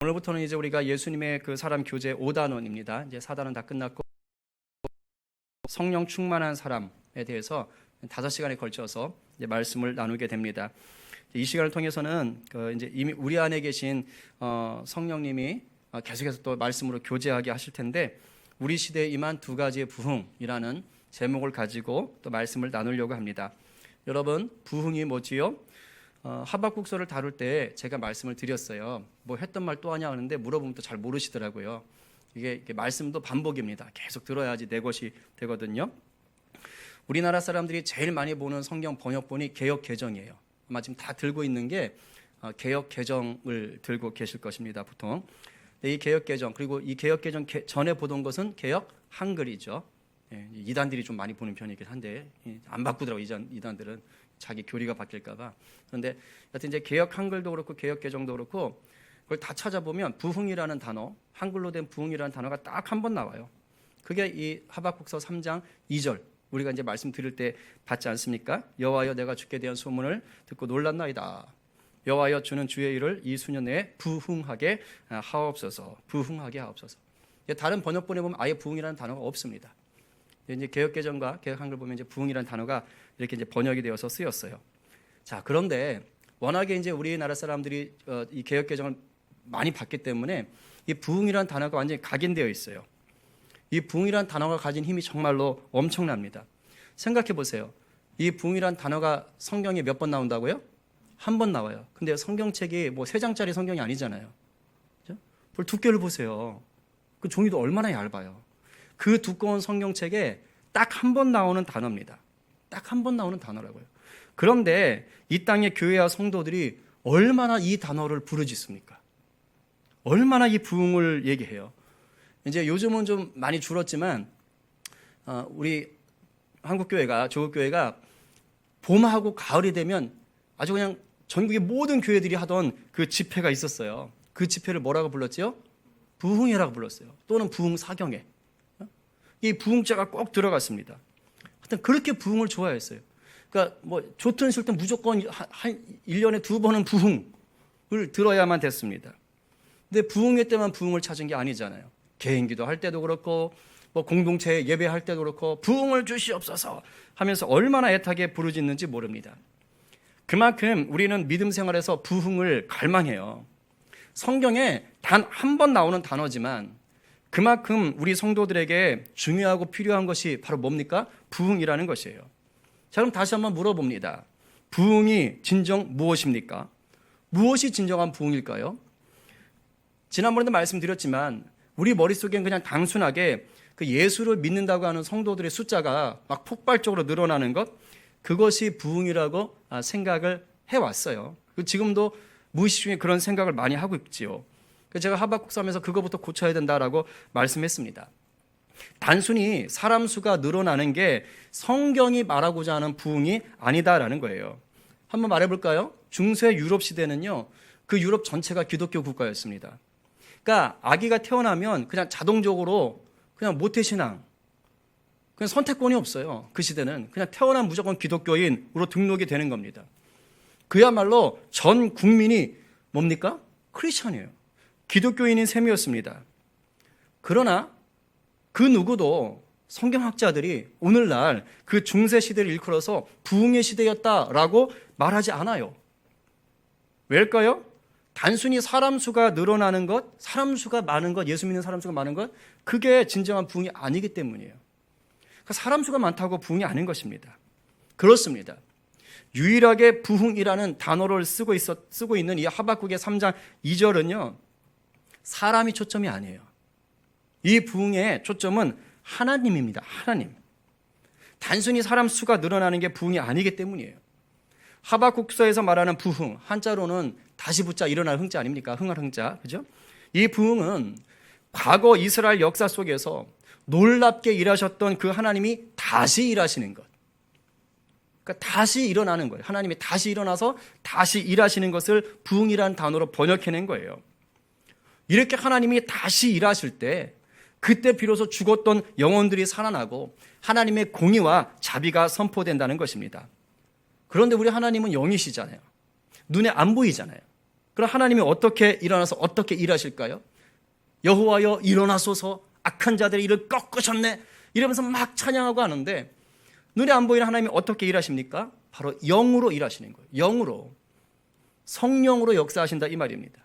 오늘부터는 이제 우리가 예수님의 그 사람 교재 5단원입니다. 이제 4단원 다 끝났고 성령 충만한 사람에 대해서 5시간에 걸쳐서 이제 말씀을 나누게 됩니다. 이 시간을 통해서는 이제 이미 우리 안에 계신 성령님이 계속해서 또 말씀으로 교제하게 하실 텐데, 우리 시대에 임한 두 가지의 부흥이라는 제목을 가지고 또 말씀을 나누려고 합니다. 여러분, 부흥이 뭐지요? 하박국서를 다룰 때 제가 말씀을 드렸어요. 뭐 했던 말 또 하냐 하는데 물어보면 또 잘 모르시더라고요. 이게 말씀도 반복입니다. 계속 들어야지 내 것이 되거든요. 우리나라 사람들이 제일 많이 보는 성경 번역본이 개역개정이에요. 아마 지금 다 들고 있는 게 개역개정을 들고 계실 것입니다, 보통. 이 개역개정, 그리고 이 개역개정 전에 보던 것은 개역 한글이죠. 이단들이 좀 많이 보는 편이긴 한데 안 바꾸더라고요. 이단들은 자기 교리가 바뀔까 봐. 그런데 여튼 이제 개역 한글도 그렇고 개역 개정도 그렇고 그걸 다 찾아보면 부흥이라는 단어, 한글로 된 부흥이라는 단어가 딱 한 번 나와요. 그게 이 하박국서 3장 2절 우리가 이제 말씀드릴 때 봤지 않습니까? 여호와여, 내가 주께 대한 소문을 듣고 놀랐나이다. 여호와여, 주는 주의 일을 이 수년 내에 부흥하게 하옵소서. 부흥하게 하옵소서. 다른 번역본에 보면 아예 부흥이라는 단어가 없습니다. 이제 개역개정과 개역 한글 보면 이제 부흥이라는 단어가 이렇게 이제 번역이 되어서 쓰였어요. 자, 그런데 워낙에 이제 우리나라 사람들이 이 개역개정을 많이 봤기 때문에 이 부흥이라는 단어가 완전히 각인되어 있어요. 이 부흥이라는 단어가 가진 힘이 정말로 엄청납니다. 생각해 보세요. 이 부흥이라는 단어가 성경에 몇 번 나온다고요? 한 번 나와요. 근데 성경책이 뭐 3장짜리 성경이 아니잖아요. 그렇죠? 볼 두께를 보세요. 그 종이도 얼마나 얇아요. 그 두꺼운 성경책에 딱 한 번 나오는 단어입니다. 딱 한 번 나오는 단어라고요. 그런데 이 땅의 교회와 성도들이 얼마나 이 단어를 부르짖습니까? 얼마나 이 부흥을 얘기해요. 이제 요즘은 좀 많이 줄었지만 우리 한국교회가, 조국교회가 봄하고 가을이 되면 아주 그냥 전국의 모든 교회들이 하던 그 집회가 있었어요. 그 집회를 뭐라고 불렀지요? 부흥회라고 불렀어요. 또는 부흥사경회. 이 부흥자가 꼭 들어갔습니다. 하여튼 그렇게 부흥을 좋아했어요. 그러니까 뭐 좋든 싫든 무조건 한 1년에 2번은 부흥을 들어야만 됐습니다. 근데 부흥회 때만 부흥을 찾은 게 아니잖아요. 개인기도 할 때도 그렇고 뭐 공동체 예배할 때도 그렇고 부흥을 주시옵소서 하면서 얼마나 애타게 부르짖는지 모릅니다. 그만큼 우리는 믿음 생활에서 부흥을 갈망해요. 성경에 단 한 번 나오는 단어지만 그만큼 우리 성도들에게 중요하고 필요한 것이 바로 뭡니까? 부흥이라는 것이에요. 자, 그럼 다시 한번 물어봅니다. 부흥이 진정 무엇입니까? 무엇이 진정한 부흥일까요? 지난번에도 말씀드렸지만 우리 머릿속엔 그냥 단순하게 그 예수를 믿는다고 하는 성도들의 숫자가 막 폭발적으로 늘어나는 것, 그것이 부흥이라고 생각을 해왔어요. 지금도 무의식 중에 그런 생각을 많이 하고 있지요. 제가 하박국서 하면서 그거부터 고쳐야 된다라고 말씀했습니다. 단순히 사람 수가 늘어나는 게 성경이 말하고자 하는 부흥이 아니다라는 거예요. 한번 말해볼까요? 중세 유럽 시대는요, 그 유럽 전체가 기독교 국가였습니다. 그러니까 아기가 태어나면 그냥 자동적으로 그냥 모태신앙, 그냥 선택권이 없어요. 그 시대는 그냥 태어나면 무조건 기독교인으로 등록이 되는 겁니다. 그야말로 전 국민이 뭡니까? 크리스천이에요. 기독교인인 셈이었습니다. 그러나 그 누구도 성경학자들이 오늘날 그 중세 시대를 일컬어서 부흥의 시대였다라고 말하지 않아요. 왜일까요? 단순히 사람 수가 늘어나는 것, 사람 수가 많은 것, 예수 믿는 사람 수가 많은 것, 그게 진정한 부흥이 아니기 때문이에요. 그러니까 사람 수가 많다고 부흥이 아닌 것입니다. 그렇습니다. 유일하게 부흥이라는 단어를 쓰고 있는 이 하박국의 3장 2절은요, 사람이 초점이 아니에요. 이 부흥의 초점은 하나님입니다. 하나님. 단순히 사람 수가 늘어나는 게 부흥이 아니기 때문이에요. 하박국서에서 말하는 부흥, 한자로는 다시 붙자 일어날 흥자 아닙니까? 흥할 흥자, 그죠? 이 부흥은 과거 이스라엘 역사 속에서 놀랍게 일하셨던 그 하나님이 다시 일하시는 것. 그러니까 다시 일어나는 거예요. 하나님이 다시 일어나서 다시 일하시는 것을 부흥이라는 단어로 번역해낸 거예요. 이렇게 하나님이 다시 일하실 때 그때 비로소 죽었던 영혼들이 살아나고 하나님의 공의와 자비가 선포된다는 것입니다. 그런데 우리 하나님은 영이시잖아요. 눈에 안 보이잖아요. 그럼 하나님이 어떻게 일어나서 어떻게 일하실까요? 여호와여 일어나소서, 악한 자들의 일을 꺾으셨네, 이러면서 막 찬양하고 하는데 눈에 안 보이는 하나님이 어떻게 일하십니까? 바로 영으로 일하시는 거예요. 영으로, 성령으로 역사하신다 이 말입니다.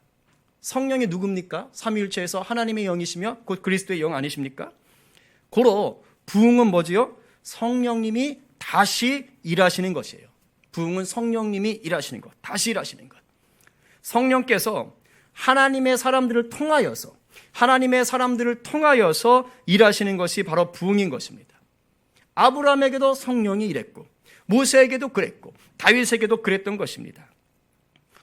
성령이 누굽니까? 삼위일체에서 하나님의 영이시며 곧 그리스도의 영 아니십니까? 고로 부흥은 뭐지요? 성령님이 다시 일하시는 것이에요. 부흥은 성령님이 일하시는 것, 다시 일하시는 것. 성령께서 하나님의 사람들을 통하여서 일하시는 것이 바로 부흥인 것입니다. 아브라함에게도 성령이 일했고 모세에게도 그랬고 다윗에게도 그랬던 것입니다.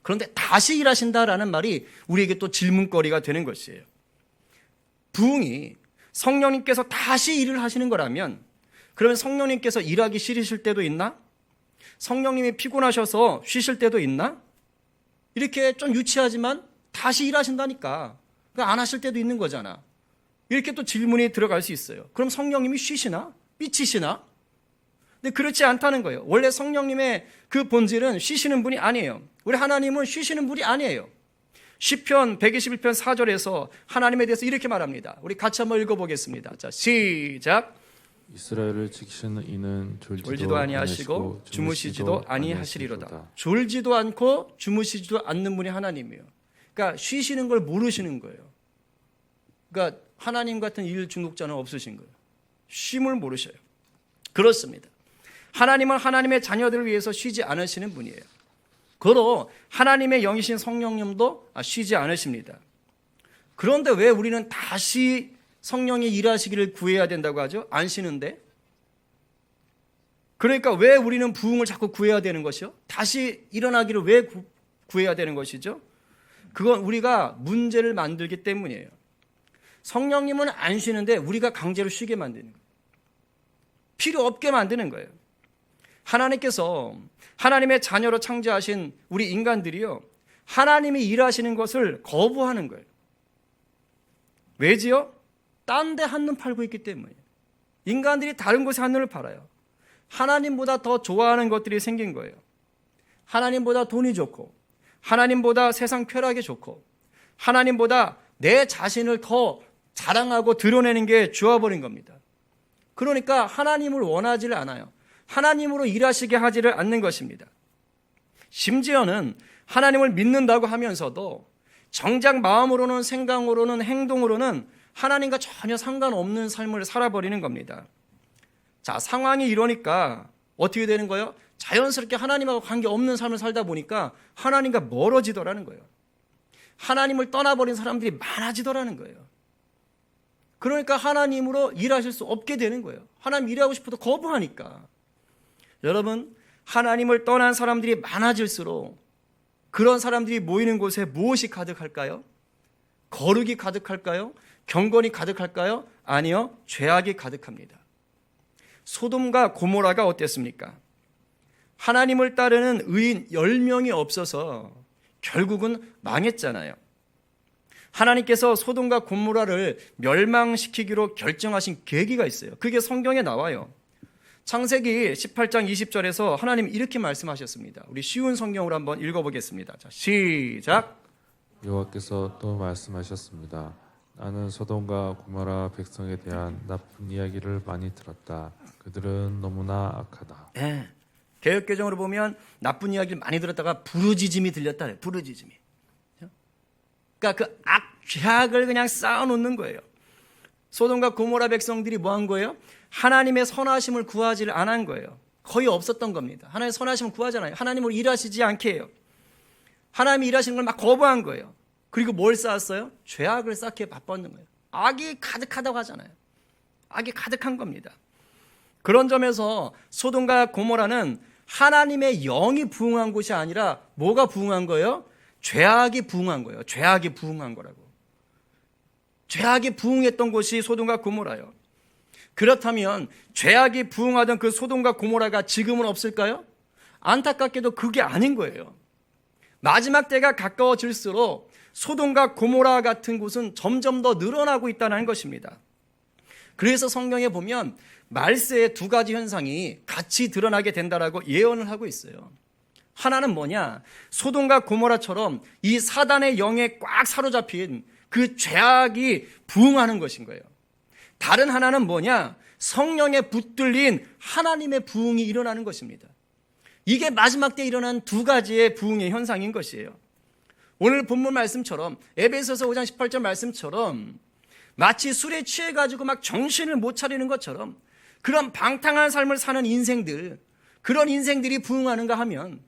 그런데 다시 일하신다라는 말이 우리에게 또 질문거리가 되는 것이에요. 부흥이 성령님께서 다시 일을 하시는 거라면 그러면 성령님께서 일하기 싫으실 때도 있나? 성령님이 피곤하셔서 쉬실 때도 있나? 이렇게 좀 유치하지만 다시 일하신다니까. 안 하실 때도 있는 거잖아. 이렇게 또 질문이 들어갈 수 있어요. 그럼 성령님이 쉬시나? 삐치시나? 근데 그렇지 않다는 거예요. 원래 성령님의 그 본질은 쉬시는 분이 아니에요. 우리 하나님은 쉬시는 분이 아니에요. 시편 121편 4절에서 하나님에 대해서 이렇게 말합니다. 우리 같이 한번 읽어보겠습니다. 자, 시작. 이스라엘을 지키시는 이는 졸지도 아니하시고 주무시지도 아니하시리로다. 졸지도 않고 주무시지도 않는 분이 하나님이에요. 그러니까 쉬시는 걸 모르시는 거예요. 그러니까 하나님 같은 일 중독자는 없으신 거예요. 쉼을 모르셔요. 그렇습니다. 하나님은 하나님의 자녀들을 위해서 쉬지 않으시는 분이에요. 그러 하나님의 영이신 성령님도 쉬지 않으십니다. 그런데 왜 우리는 다시 성령이 일하시기를 구해야 된다고 하죠? 안 쉬는데? 그러니까 왜 우리는 부흥을 자꾸 구해야 되는 것이요? 다시 일어나기를 왜 구해야 되는 것이죠? 그건 우리가 문제를 만들기 때문이에요. 성령님은 안 쉬는데 우리가 강제로 쉬게 만드는 거예요. 필요 없게 만드는 거예요. 하나님께서 하나님의 자녀로 창조하신 우리 인간들이요, 하나님이 일하시는 것을 거부하는 거예요. 왜지요? 딴 데 한눈 팔고 있기 때문이에요. 인간들이 다른 곳에 한눈을 팔아요. 하나님보다 더 좋아하는 것들이 생긴 거예요. 하나님보다 돈이 좋고, 하나님보다 세상 쾌락이 좋고, 하나님보다 내 자신을 더 자랑하고 드러내는 게 좋아버린 겁니다. 그러니까 하나님을 원하지를 않아요. 하나님으로 일하시게 하지를 않는 것입니다. 심지어는 하나님을 믿는다고 하면서도 정작 마음으로는, 생각으로는, 행동으로는 하나님과 전혀 상관없는 삶을 살아버리는 겁니다. 자, 상황이 이러니까 어떻게 되는 거예요? 자연스럽게 하나님하고 관계없는 삶을 살다 보니까 하나님과 멀어지더라는 거예요. 하나님을 떠나버린 사람들이 많아지더라는 거예요. 그러니까 하나님으로 일하실 수 없게 되는 거예요. 하나님 일하고 싶어도 거부하니까. 여러분, 하나님을 떠난 사람들이 많아질수록 그런 사람들이 모이는 곳에 무엇이 가득할까요? 거룩이 가득할까요? 경건이 가득할까요? 아니요, 죄악이 가득합니다. 소돔과 고모라가 어땠습니까? 하나님을 따르는 의인 10명이 없어서 결국은 망했잖아요. 하나님께서 소돔과 고모라를 멸망시키기로 결정하신 계기가 있어요. 그게 성경에 나와요. 창세기 18장 20절에서 하나님 이렇게 말씀하셨습니다. 우리 쉬운 성경으로 한번 읽어보겠습니다. 자, 시작. 여호와께서 또 말씀하셨습니다. 나는 소돔과 고모라 백성에 대한 나쁜 이야기를 많이 들었다. 그들은 너무나 악하다. 네. 개역개정으로 보면 나쁜 이야기를 많이 들었다가 부르짖음이 들렸다. 부르짖음이. 그러니까 그 죄악을 그냥 쌓아놓는 거예요. 소돔과 고모라 백성들이 뭐 한 거예요? 하나님의 선하심을 구하지를 않은 거예요. 거의 없었던 겁니다. 하나님의 선하심을 구하잖아요. 하나님으로 일하시지 않게 해요. 하나님이 일하시는 걸 막 거부한 거예요. 그리고 뭘 쌓았어요? 죄악을 쌓기에 바빴는 거예요. 악이 가득하다고 하잖아요. 악이 가득한 겁니다. 그런 점에서 소돔과 고모라는 하나님의 영이 부흥한 곳이 아니라 뭐가 부흥한 거예요? 죄악이 부흥한 거예요. 죄악이 부흥한 거라고. 죄악이 부흥했던 곳이 소돔과 고모라예요. 그렇다면 죄악이 부흥하던 그 소돔과 고모라가 지금은 없을까요? 안타깝게도 그게 아닌 거예요. 마지막 때가 가까워질수록 소돔과 고모라 같은 곳은 점점 더 늘어나고 있다는 것입니다. 그래서 성경에 보면 말세의 두 가지 현상이 같이 드러나게 된다라고 예언을 하고 있어요. 하나는 뭐냐? 소돔과 고모라처럼 이 사단의 영에 꽉 사로잡힌 그 죄악이 부흥하는 것인 거예요. 다른 하나는 뭐냐? 성령에 붙들린 하나님의 부흥이 일어나는 것입니다. 이게 마지막 때 일어난 두 가지의 부흥의 현상인 것이에요. 오늘 본문 말씀처럼 에베소서 5장 18절 말씀처럼 마치 술에 취해가지고 막 정신을 못 차리는 것처럼 그런 방탕한 삶을 사는 인생들, 그런 인생들이 부흥하는가 하면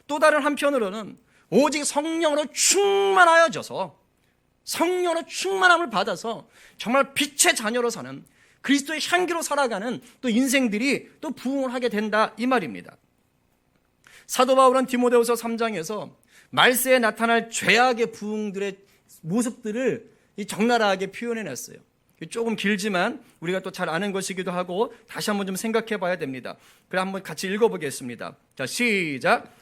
또 다른 한편으로는 오직 성령으로 충만하여져서 성령으로 충만함을 받아서 정말 빛의 자녀로 사는 그리스도의 향기로 살아가는 또 인생들이 또 부흥을 하게 된다 이 말입니다. 사도 바울은 디모데후서 3장에서 말세에 나타날 죄악의 부흥들의 모습들을 적나라하게 표현해놨어요. 조금 길지만 우리가 또 잘 아는 것이기도 하고 다시 한번 좀 생각해 봐야 됩니다. 그래 한번 같이 읽어보겠습니다. 자, 시작.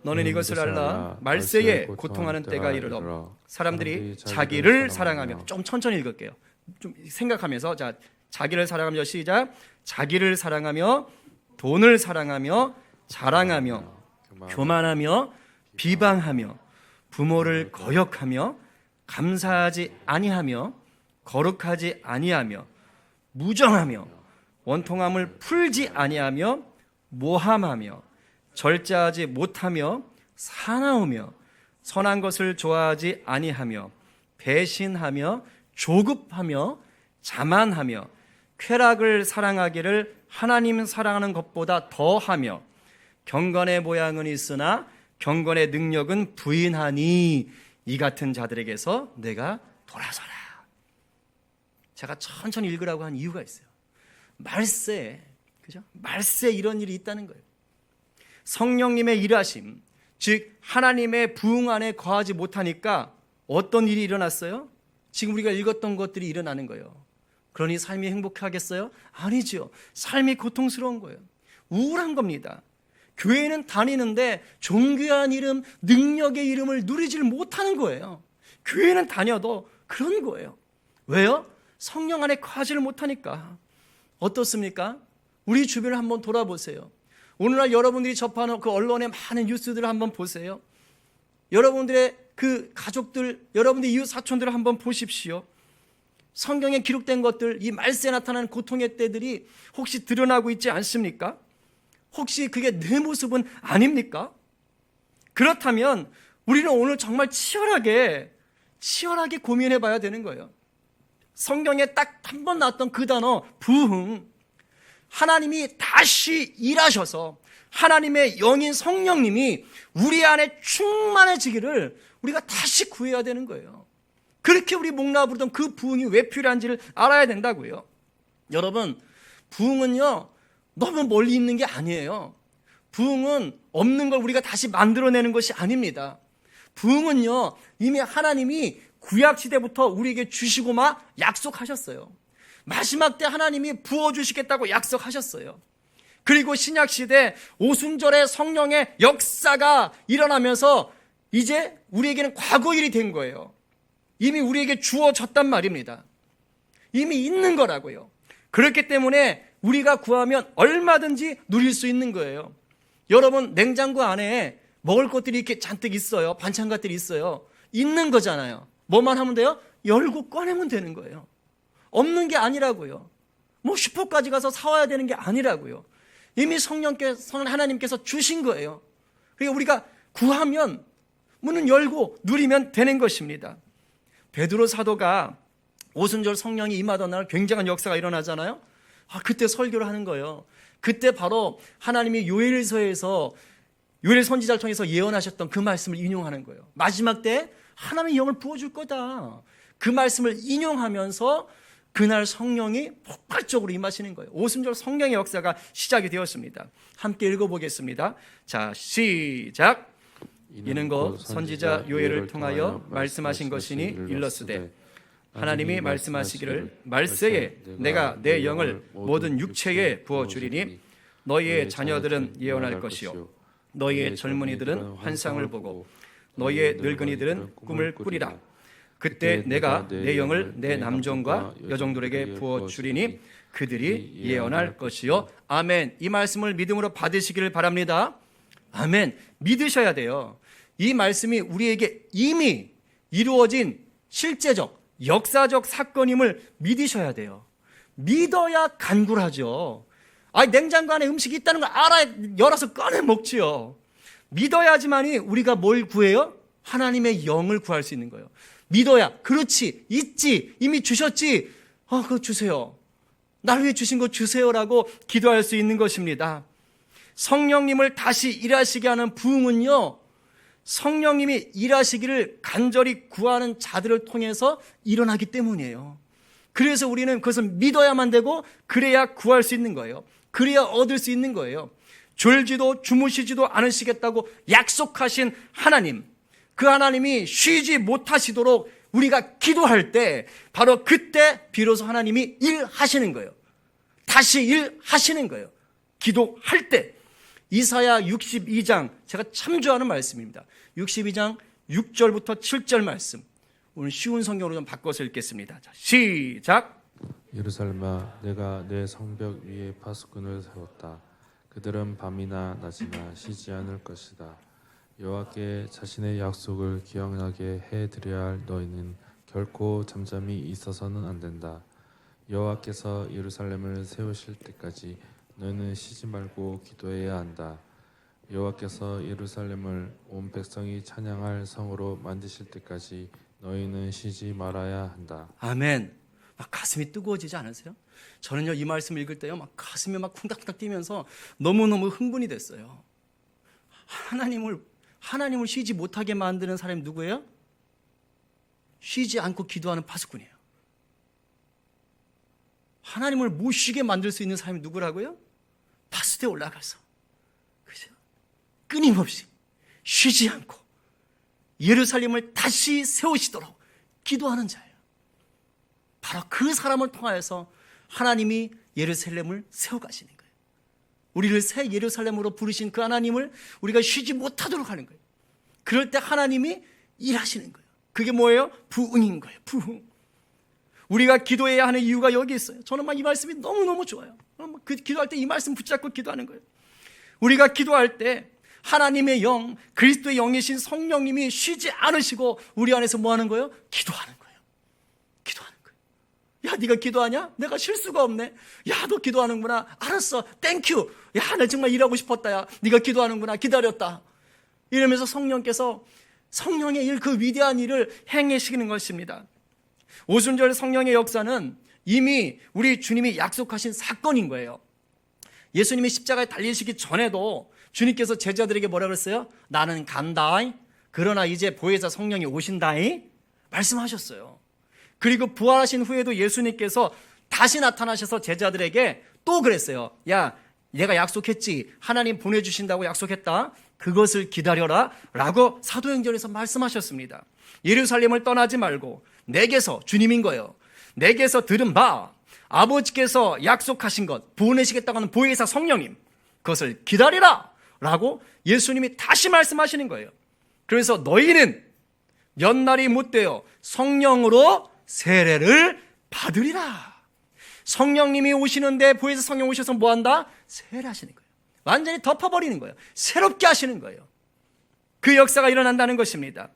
너는 이것을 알라. 말세에 고통하는 때가 이르러 사람들이 자기를 사랑하며, 좀 천천히 읽을게요. 좀 생각하면서, 자, 자기를 사랑하며, 시작. 자기를 사랑하며 돈을 사랑하며 자랑하며 교만하며 비방하며 부모를 거역하며 감사하지 아니하며 거룩하지 아니하며 무정하며 원통함을 풀지 아니하며 모함하며 절제하지 못하며 사나우며 선한 것을 좋아하지 아니하며 배신하며 조급하며 자만하며 쾌락을 사랑하기를 하나님 사랑하는 것보다 더하며 경건의 모양은 있으나 경건의 능력은 부인하니 이 같은 자들에게서 내가 돌아서라. 제가 천천히 읽으라고 한 이유가 있어요. 말세에, 그죠? 말세에 이런 일이 있다는 거예요. 성령님의 일하심, 즉 하나님의 부흥 안에 거하지 못하니까 어떤 일이 일어났어요? 지금 우리가 읽었던 것들이 일어나는 거예요. 그러니 삶이 행복하겠어요? 아니죠. 삶이 고통스러운 거예요. 우울한 겁니다. 교회는 다니는데 존귀한 이름, 능력의 이름을 누리질 못하는 거예요. 교회는 다녀도 그런 거예요. 왜요? 성령 안에 거하지를 못하니까. 어떻습니까? 우리 주변을 한번 돌아보세요. 오늘날 여러분들이 접하는 그 언론의 많은 뉴스들을 한번 보세요. 여러분들의 그 가족들, 여러분들의 이웃 사촌들을 한번 보십시오. 성경에 기록된 것들, 이 말세에 나타나는 고통의 때들이 혹시 드러나고 있지 않습니까? 혹시 그게 내 모습은 아닙니까? 그렇다면 우리는 오늘 정말 치열하게 고민해 봐야 되는 거예요. 성경에 딱 한 번 나왔던 그 단어 부흥, 하나님이 다시 일하셔서 하나님의 영인 성령님이 우리 안에 충만해지기를 우리가 다시 구해야 되는 거예요. 그렇게 우리 목나 부르던 그 부흥이 왜 필요한지를 알아야 된다고요. 여러분, 부흥은요 너무 멀리 있는 게 아니에요. 부흥은 없는 걸 우리가 다시 만들어내는 것이 아닙니다. 부흥은요 이미 하나님이 구약시대부터 우리에게 주시고 막 약속하셨어요. 마지막 때 하나님이 부어주시겠다고 약속하셨어요. 그리고 신약시대 오순절에 성령의 역사가 일어나면서 이제 우리에게는 과거일이 된 거예요. 이미 우리에게 주어졌단 말입니다. 이미 있는 거라고요. 그렇기 때문에 우리가 구하면 얼마든지 누릴 수 있는 거예요. 여러분, 냉장고 안에 먹을 것들이 이렇게 잔뜩 있어요. 반찬 것들이 있어요. 있는 거잖아요. 뭐만 하면 돼요? 열고 꺼내면 되는 거예요. 없는 게 아니라고요. 뭐 슈퍼까지 가서 사와야 되는 게 아니라고요. 이미 하나님께서 주신 거예요. 그러니까 우리가 구하면 문은 열고 누리면 되는 것입니다. 베드로 사도가 오순절 성령이 임하던 날 굉장한 역사가 일어나잖아요. 그때 설교를 하는 거예요. 그때 바로 하나님이 요엘서에서 요엘 선지자를 통해서 예언하셨던 그 말씀을 인용하는 거예요. 마지막 때 하나님의 영을 부어줄 거다. 그 말씀을 인용하면서 그날 성령이 폭발적으로 임하시는 거예요. 오순절 성령의 역사가 시작이 되었습니다. 함께 읽어보겠습니다. 자, 시작. 이는 곧 선지자 요엘을 통하여 말씀하신 것이니 일렀으되 하나님이 말씀하시기를 말세에 내가 내 영을 모든 육체에 부어주리니 너희의 자녀들은 예언할 것이요 너희의 젊은이들은 환상을 보고 너희의 늙은이들은 꿈을 꾸리라. 그때 내가 내 영을 내 남종과 여종들에게 부어주리니 그들이 예언할 것이요. 아멘. 이 말씀을 믿음으로 받으시기를 바랍니다. 아멘. 믿으셔야 돼요. 이 말씀이 우리에게 이미 이루어진 실제적, 역사적 사건임을 믿으셔야 돼요. 믿어야 간구하죠. 냉장고 안에 음식이 있다는 걸 알아야 열어서 꺼내 먹지요. 믿어야지만이 우리가 뭘 구해요? 하나님의 영을 구할 수 있는 거예요. 믿어야, 그렇지, 있지, 이미 주셨지, 그거 주세요. 날 위해 주신 거 주세요라고 기도할 수 있는 것입니다. 성령님을 다시 일하시게 하는 부흥은요, 성령님이 일하시기를 간절히 구하는 자들을 통해서 일어나기 때문이에요. 그래서 우리는 그것을 믿어야만 되고, 그래야 구할 수 있는 거예요. 그래야 얻을 수 있는 거예요. 졸지도 주무시지도 않으시겠다고 약속하신 하나님, 그 하나님이 쉬지 못하시도록 우리가 기도할 때, 바로 그때 비로소 하나님이 일하시는 거예요. 다시 일하시는 거예요. 기도할 때. 이사야 62장, 제가 참 좋아하는 말씀입니다. 62장 6절부터 7절 말씀, 오늘 쉬운 성경으로 좀 바꿔서 읽겠습니다. 자, 시작. 예루살렘아, 내가 내 성벽 위에 파수꾼을 세웠다. 그들은 밤이나 낮이나 쉬지 않을 것이다. 여호와께 자신의 약속을 기억나게 해드려야 할 너희는 결코 잠잠히 있어서는 안 된다. 여호와께서 예루살렘을 세우실 때까지 너희는 쉬지 말고 기도해야 한다. 여호와께서 예루살렘을 온 백성이 찬양할 성으로 만드실 때까지 너희는 쉬지 말아야 한다. 아멘. 막 가슴이 뜨거워지지 않으세요? 저는요, 이 말씀 읽을 때요, 막 가슴이 막 쿵닥쿵닥 뛰면서 너무너무 흥분이 됐어요. 하나님을 쉬지 못하게 만드는 사람이 누구예요? 쉬지 않고 기도하는 파수꾼이에요. 하나님을 못 쉬게 만들 수 있는 사람이 누구라고요? 파수대에 올라가서, 그죠? 끊임없이 쉬지 않고 예루살렘을 다시 세우시도록 기도하는 자예요. 바로 그 사람을 통하여서 하나님이 예루살렘을 세워가시는 거예요. 우리를 새 예루살렘으로 부르신 그 하나님을 우리가 쉬지 못하도록 하는 거예요. 그럴 때 하나님이 일하시는 거예요. 그게 뭐예요? 부흥인 거예요. 부흥. 우리가 기도해야 하는 이유가 여기 있어요. 저는 막 이 말씀이 너무너무 좋아요. 기도할 때 이 말씀 붙잡고 기도하는 거예요. 우리가 기도할 때 하나님의 영, 그리스도의 영이신 성령님이 쉬지 않으시고 우리 안에서 뭐 하는 거예요? 기도하는 거예요. 기도하는 거예요. 야, 네가 기도하냐? 내가 쉴 수가 없네. 야, 너 기도하는구나. 알았어. 땡큐. 야, 나 정말 일하고 싶었다. 야, 네가 기도하는구나. 기다렸다. 이러면서 성령께서 성령의 일, 그 위대한 일을 행하시는 것입니다. 오순절 성령의 역사는 이미 우리 주님이 약속하신 사건인 거예요. 예수님이 십자가에 달리시기 전에도 주님께서 제자들에게 뭐라 그랬어요? 나는 간다. 그러나 이제 보혜사 성령이 오신다. 말씀하셨어요. 그리고 부활하신 후에도 예수님께서 다시 나타나셔서 제자들에게 또 그랬어요. 야, 내가 약속했지. 하나님 보내주신다고 약속했다. 그것을 기다려라 라고 사도행전에서 말씀하셨습니다. 예루살렘을 떠나지 말고 내게서, 주님인 거예요, 내게서 들은 바 아버지께서 약속하신 것, 보내시겠다고 하는 보혜사 성령님, 그것을 기다리라 라고 예수님이 다시 말씀하시는 거예요. 그래서 너희는 몇 날이 못 되어 성령으로 세례를 받으리라. 성령님이 오시는데 보혜사 성령 오셔서 뭐한다? 세례하시는 거예요. 완전히 덮어버리는 거예요. 새롭게 하시는 거예요. 그 역사가 일어난다는 것입니다.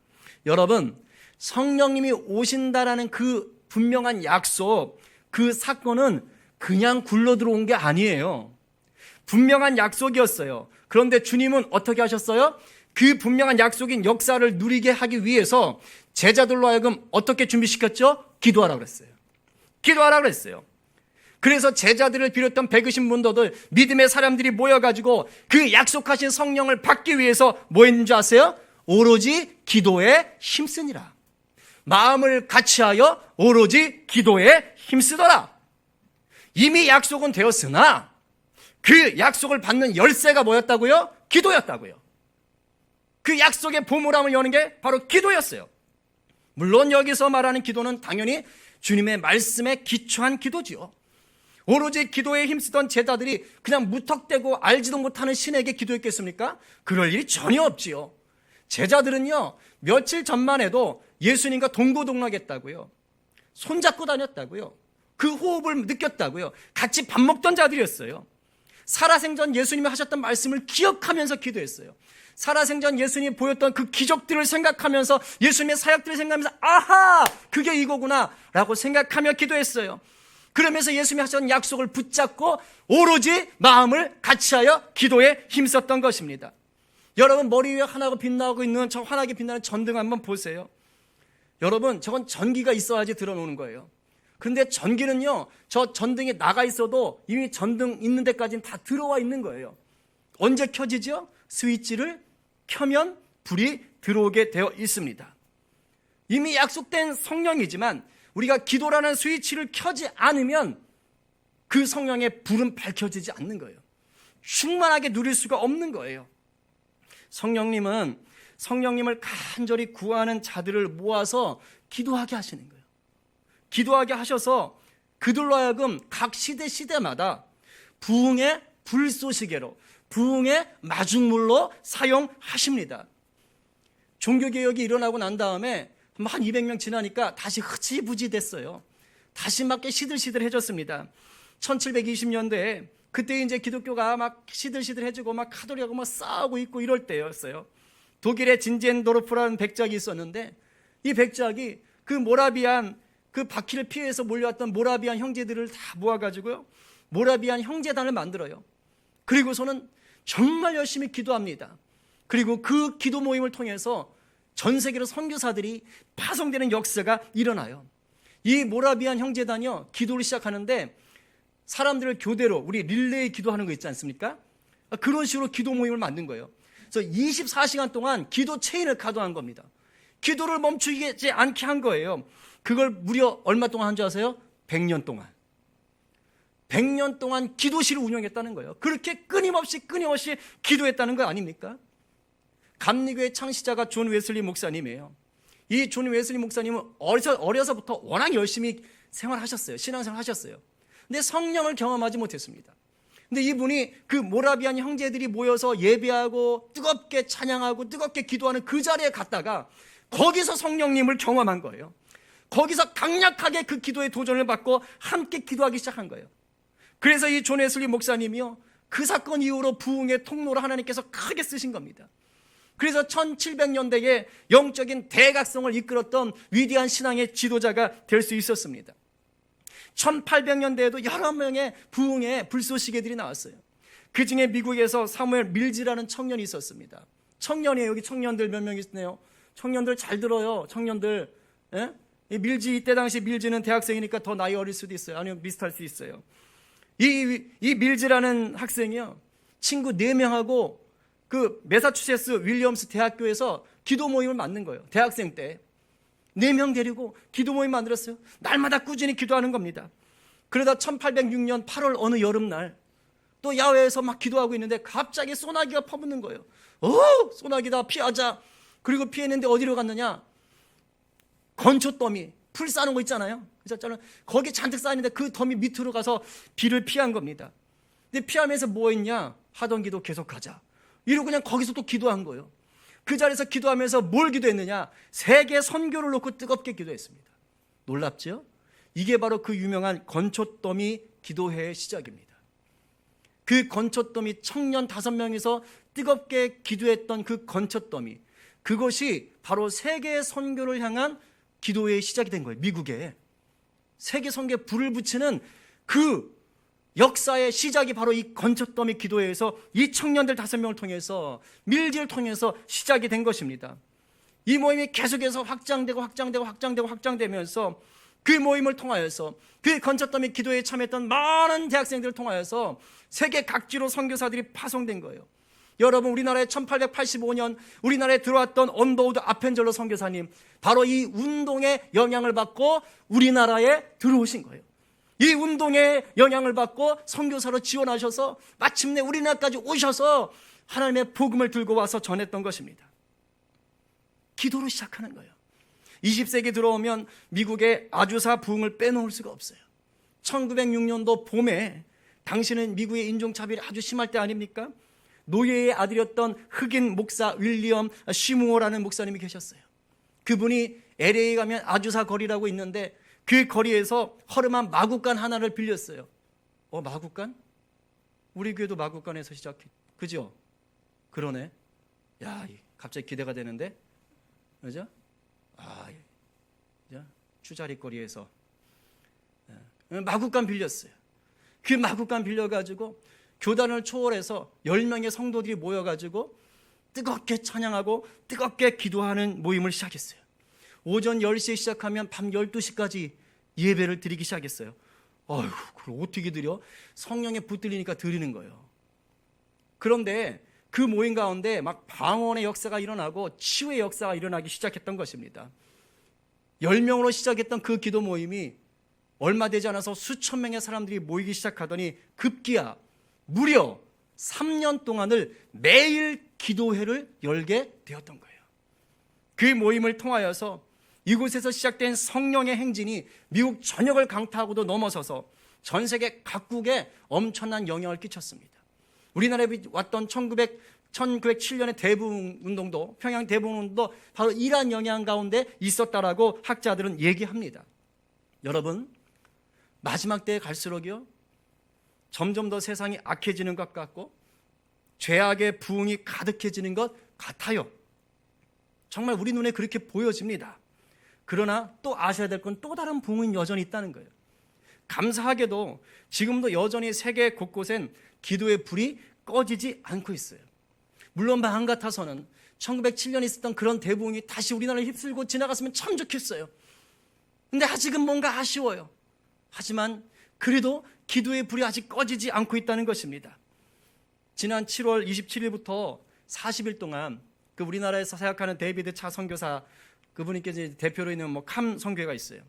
여러분, 성령님이 오신다라는 그 분명한 약속, 그 사건은 그냥 굴러 들어온 게 아니에요. 분명한 약속이었어요. 그런데 주님은 어떻게 하셨어요? 그 분명한 약속인 역사를 누리게 하기 위해서 제자들로 하여금 어떻게 준비시켰죠? 기도하라고 그랬어요. 기도하라고 그랬어요. 그래서 제자들을 비롯한 120문도들, 믿음의 사람들이 모여가지고 그 약속하신 성령을 받기 위해서 뭐 했는지 아세요? 오로지 기도에 힘쓰니라. 마음을 같이하여 오로지 기도에 힘쓰더라. 이미 약속은 되었으나 그 약속을 받는 열쇠가 뭐였다고요? 기도였다고요. 그 약속의 보물함을 여는 게 바로 기도였어요. 물론 여기서 말하는 기도는 당연히 주님의 말씀에 기초한 기도지요. 오로지 기도에 힘쓰던 제자들이 그냥 무턱대고 알지도 못하는 신에게 기도했겠습니까? 그럴 일이 전혀 없지요. 제자들은요, 며칠 전만 해도 예수님과 동고동락했다고요. 손잡고 다녔다고요. 그 호흡을 느꼈다고요. 같이 밥 먹던 자들이었어요. 살아생전 예수님이 하셨던 말씀을 기억하면서 기도했어요. 살아생전 예수님이 보였던 그 기적들을 생각하면서 예수님의 사역들을 생각하면서 아하! 그게 이거구나 라고 생각하며 기도했어요. 그러면서 예수님이 하셨던 약속을 붙잡고 오로지 마음을 같이하여 기도에 힘썼던 것입니다. 여러분 머리 위에 환하고 빛나고 있는 저 환하게 빛나는 전등 한번 보세요. 여러분 저건 전기가 있어야지 들어오는 거예요. 그런데 전기는요 저 전등에 나가 있어도 이미 전등 있는 데까지는 다 들어와 있는 거예요. 언제 켜지죠? 스위치를 켜면 불이 들어오게 되어 있습니다. 이미 약속된 성령이지만 우리가 기도라는 스위치를 켜지 않으면 그 성령의 불은 밝혀지지 않는 거예요. 충만하게 누릴 수가 없는 거예요. 성령님을 간절히 구하는 자들을 모아서 기도하게 하시는 거예요. 기도하게 하셔서 그들로 하여금 각 시대마다 부흥의 불쏘시개로, 부흥의 마중물로 사용하십니다. 종교개혁이 일어나고 난 다음에 한 200명 지나니까 다시 흐지부지 됐어요. 다시 막 시들시들해졌습니다. 1720년대에 그때 이제 기독교가 막 시들시들해지고 막 카톨릭하고 막 싸우고 있고 이럴 때였어요. 독일의 진젠도르프라는 백작이 있었는데 이 백작이 그 모라비안 그 바퀴를 피해서 몰려왔던 모라비안 형제들을 다 모아가지고요 모라비안 형제단을 만들어요. 그리고서는 정말 열심히 기도합니다. 그리고 그 기도 모임을 통해서 전 세계로 선교사들이 파송되는 역사가 일어나요. 이 모라비안 형제단이요 기도를 시작하는데 사람들을 교대로 우리 릴레이 기도하는 거 있지 않습니까? 그런 식으로 기도 모임을 만든 거예요. 그래서 24시간 동안 기도 체인을 가동한 겁니다. 기도를 멈추지 않게 한 거예요. 그걸 무려 얼마 동안 한 줄 아세요? 100년 동안. 100년 동안 기도실을 운영했다는 거예요. 그렇게 끊임없이 기도했다는 거 아닙니까? 감리교의 창시자가 존 웨슬리 목사님이에요. 이 존 웨슬리 목사님은 어려서부터 워낙 열심히 생활하셨어요. 신앙생활 하셨어요. 근데 성령을 경험하지 못했습니다. 근데 이분이 그 모라비안 형제들이 모여서 예배하고 뜨겁게 찬양하고 뜨겁게 기도하는 그 자리에 갔다가 거기서 성령님을 경험한 거예요. 거기서 강력하게 그 기도의 도전을 받고 함께 기도하기 시작한 거예요. 그래서 이 존 웨슬리 목사님이요 그 사건 이후로 부흥의 통로로 하나님께서 크게 쓰신 겁니다. 그래서 1700년대에 영적인 대각성을 이끌었던 위대한 신앙의 지도자가 될 수 있었습니다. 1800년대에도 여러 명의 부흥의 불쏘시개들이 나왔어요. 그 중에 미국에서 사무엘 밀즈라는 청년이 있었습니다. 청년이에요. 여기 청년들 몇 명 있네요. 청년들 잘 들어요. 청년들. 예? 밀즈 이때 당시 밀즈는 대학생이니까 더 나이 어릴 수도 있어요. 아니면 비슷할 수 있어요. 이 밀즈라는 학생이요. 친구 4명하고 그 매사추세츠 윌리엄스 대학교에서 기도 모임을 만든 거예요. 대학생 때. 4명 데리고 기도 모임 만들었어요. 날마다 꾸준히 기도하는 겁니다. 그러다 1806년 8월 어느 여름날 또 야외에서 막 기도하고 있는데 갑자기 소나기가 퍼붓는 거예요. 소나기다 피하자. 그리고 피했는데 어디로 갔느냐? 건초더미 풀 싸는 거 있잖아요. 거기 잔뜩 쌓이는데 그 더미 밑으로 가서 비를 피한 겁니다. 근데 피하면서 뭐 했냐? 하던 기도 계속하자. 이러고 그냥 거기서 또 기도한 거예요. 그 자리에서 기도하면서 뭘 기도했느냐? 세계 선교를 놓고 뜨겁게 기도했습니다. 놀랍죠? 이게 바로 그 유명한 건초더미 기도회의 시작입니다. 그 건초더미 청년 5명이서 뜨겁게 기도했던 그 건초더미, 그것이 바로 세계 선교를 향한 기도회의 시작이 된 거예요. 미국에 세계 선교에 불을 붙이는 그 역사의 시작이 바로 이 건초더미 기도회에서 이 청년들 5명을 통해서 밀지를 통해서 시작이 된 것입니다. 이 모임이 계속해서 확장되면서 그 모임을 통하여서 그 건초더미 기도회에 참여했던 많은 대학생들을 통하여서 세계 각지로 선교사들이 파송된 거예요. 여러분 우리나라에 1885년 우리나라에 들어왔던 언더우드 아펜젤러 선교사님 바로 이 운동의 영향을 받고 우리나라에 들어오신 거예요. 이 운동의 영향을 받고 선교사로 지원하셔서 마침내 우리나라까지 오셔서 하나님의 복음을 들고 와서 전했던 것입니다. 기도로 시작하는 거예요. 20세기 들어오면 미국의 아주사 부흥을 빼놓을 수가 없어요. 1906년도 봄에 당시는 미국의 인종차별이 아주 심할 때 아닙니까? 노예의 아들이었던 흑인 목사 윌리엄 쉬무어라는 목사님이 계셨어요. 그분이 LA 가면 아주사 거리라고 있는데 그 거리에서 허름한 마구간 하나를 빌렸어요. 마구간? 우리 교회도 마구간에서 시작해. 그죠? 그러네. 야, 갑자기 기대가 되는데. 그죠? 추자리거리에서 마구간 빌렸어요. 그 마구간 빌려가지고 교단을 초월해서 10명의 성도들이 모여가지고 뜨겁게 찬양하고 뜨겁게 기도하는 모임을 시작했어요. 오전 10시에 시작하면 밤 12시까지 예배를 드리기 시작했어요. 아이고, 그걸 어떻게 드려? 성령에 붙들리니까 드리는 거예요. 그런데 그 모임 가운데 막 방언의 역사가 일어나고 치유의 역사가 일어나기 시작했던 것입니다. 10명으로 시작했던 그 기도 모임이 얼마 되지 않아서 수천 명의 사람들이 모이기 시작하더니 급기야 무려 3년 동안을 매일 기도회를 열게 되었던 거예요. 그 모임을 통하여서 이곳에서 시작된 성령의 행진이 미국 전역을 강타하고도 넘어서서 전 세계 각국에 엄청난 영향을 끼쳤습니다. 우리나라에 왔던 1907년의 대부흥운동도, 평양 대부흥운동도 바로 이러한 영향 가운데 있었다라고 학자들은 얘기합니다. 여러분, 마지막 때에 갈수록요 점점 더 세상이 악해지는 것 같고 죄악의 부흥이 가득해지는 것 같아요. 정말 우리 눈에 그렇게 보여집니다. 그러나 또 아셔야 될 건 또 다른 부흥은 여전히 있다는 거예요. 감사하게도 지금도 여전히 세계 곳곳엔 기도의 불이 꺼지지 않고 있어요. 물론 마음 같아서는 1907년에 있었던 그런 대부흥이 다시 우리나라를 휩쓸고 지나갔으면 참 좋겠어요. 근데 아직은 뭔가 아쉬워요. 하지만 그래도 기도의 불이 아직 꺼지지 않고 있다는 것입니다. 지난 7월 27일부터 40일 동안 그 우리나라에서 사역하는 데이비드 차 선교사 그분께 이제 대표로 있는 캄 선교회가 있어요.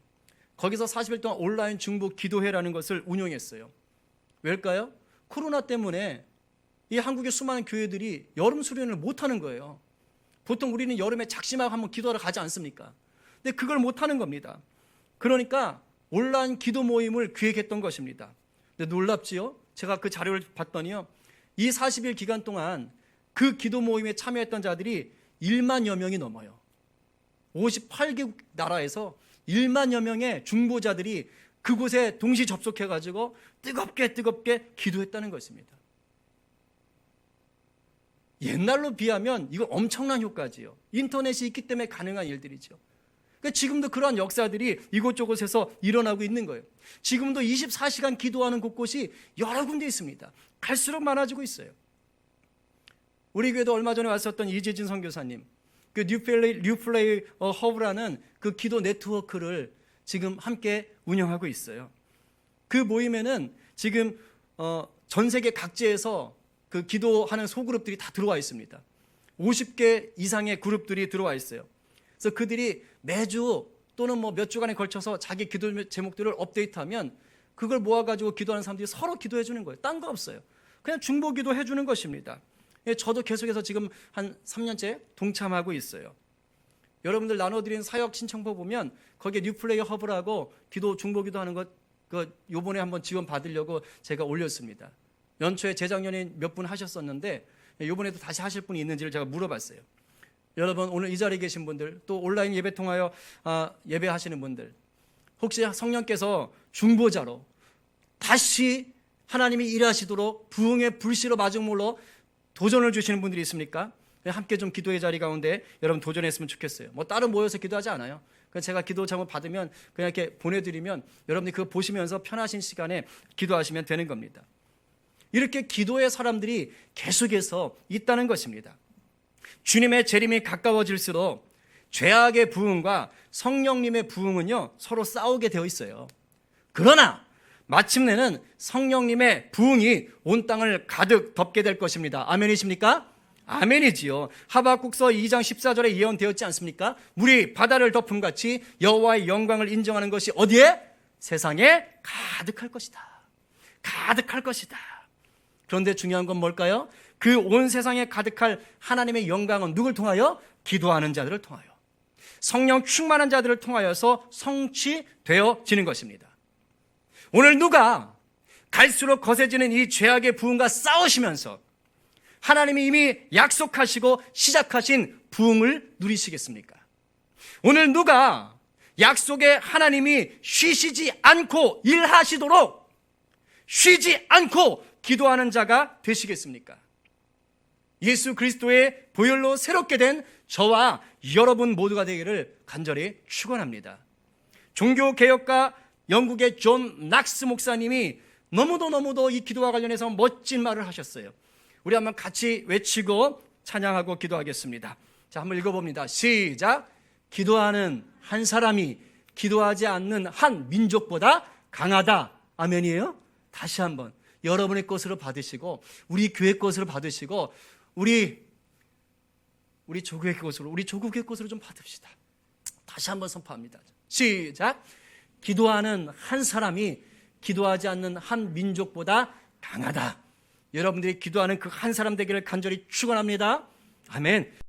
거기서 40일 동안 온라인 중보 기도회라는 것을 운영했어요. 왜일까요? 코로나 때문에 이 한국의 수많은 교회들이 여름 수련을 못하는 거예요. 보통 우리는 여름에 작심하고 한번 기도하러 가지 않습니까? 근데 그걸 못하는 겁니다. 그러니까 온라인 기도 모임을 기획했던 것입니다. 근데 놀랍지요? 제가 그 자료를 봤더니요, 이 40일 기간 동안 그 기도 모임에 참여했던 자들이 1만여 명이 넘어요. 58개국 나라에서 1만여 명의 중보자들이 그곳에 동시 접속해가지고 뜨겁게 기도했다는 것입니다. 옛날로 비하면 이거 엄청난 효과지요. 인터넷이 있기 때문에 가능한 일들이죠. 그러니까 지금도 그러한 역사들이 이곳저곳에서 일어나고 있는 거예요. 지금도 24시간 기도하는 곳곳이 여러 군데 있습니다. 갈수록 많아지고 있어요. 우리 교회도 얼마 전에 왔었던 이재진 선교사님, 그 뉴플레이 허브라는 그 기도 네트워크를 지금 함께 운영하고 있어요. 그 모임에는 지금 전 세계 각지에서 그 기도하는 소그룹들이 다 들어와 있습니다. 50개 이상의 그룹들이 들어와 있어요. 그래서 그들이 매주 또는 몇 주간에 걸쳐서 자기 기도 제목들을 업데이트하면 그걸 모아가지고 기도하는 사람들이 서로 기도해 주는 거예요. 딴 거 없어요. 그냥 중보 기도해 주는 것입니다. 저도 계속해서 지금 한 3년째 동참하고 있어요. 여러분들 나눠드린 사역 신청표 보면 거기에 뉴플레이 허브라고 기도 중보 기도하는 것 요번에 한번 지원 받으려고 제가 올렸습니다. 연초에 재작년에 몇 분 하셨었는데 요번에도 다시 하실 분이 있는지를 제가 물어봤어요. 여러분, 오늘 이 자리에 계신 분들, 또 온라인 예배 통하여 예배하시는 분들, 혹시 성령께서 중보자로 다시 하나님이 일하시도록 부흥의 불씨로 마중물로 도전을 주시는 분들이 있습니까? 함께 좀 기도의 자리 가운데 여러분 도전했으면 좋겠어요. 따로 모여서 기도하지 않아요. 제가 기도 제목 받으면 그냥 이렇게 보내드리면 여러분들이 그거 보시면서 편하신 시간에 기도하시면 되는 겁니다. 이렇게 기도의 사람들이 계속해서 있다는 것입니다. 주님의 재림이 가까워질수록 죄악의 부흥과 성령님의 부흥은요 서로 싸우게 되어 있어요. 그러나 마침내는 성령님의 부흥이 온 땅을 가득 덮게 될 것입니다. 아멘이십니까? 아멘이지요. 하박국서 2장 14절에 예언되었지 않습니까? 물이 바다를 덮음같이 여호와의 영광을 인정하는 것이 어디에? 세상에 가득할 것이다. 가득할 것이다. 그런데 중요한 건 뭘까요? 그 온 세상에 가득할 하나님의 영광은 누굴 통하여? 기도하는 자들을 통하여, 성령 충만한 자들을 통하여서 성취되어지는 것입니다. 오늘 누가 갈수록 거세지는 이 죄악의 부흥과 싸우시면서 하나님이 이미 약속하시고 시작하신 부흥을 누리시겠습니까? 오늘 누가 약속의 하나님이 쉬시지 않고 일하시도록, 쉬지 않고 기도하는 자가 되시겠습니까? 예수 그리스도의 보혈로 새롭게 된 저와 여러분 모두가 되기를 간절히 축원합니다. 종교개혁가 영국의 존 낙스 목사님이 너무도 이 기도와 관련해서 멋진 말을 하셨어요. 우리 한번 같이 외치고 찬양하고 기도하겠습니다. 자, 한번 읽어봅니다. 시작. 기도하는 한 사람이 기도하지 않는 한 민족보다 강하다. 아멘이에요? 다시 한번 여러분의 것으로 받으시고 우리 교회 것으로 받으시고 우리 조국의 것으로 우리 조국의 것으로 좀 받읍시다. 다시 한번 선포합니다. 시작. 기도하는 한 사람이 기도하지 않는 한 민족보다 강하다. 여러분들이 기도하는 그 한 사람 되기를 간절히 축원합니다. 아멘.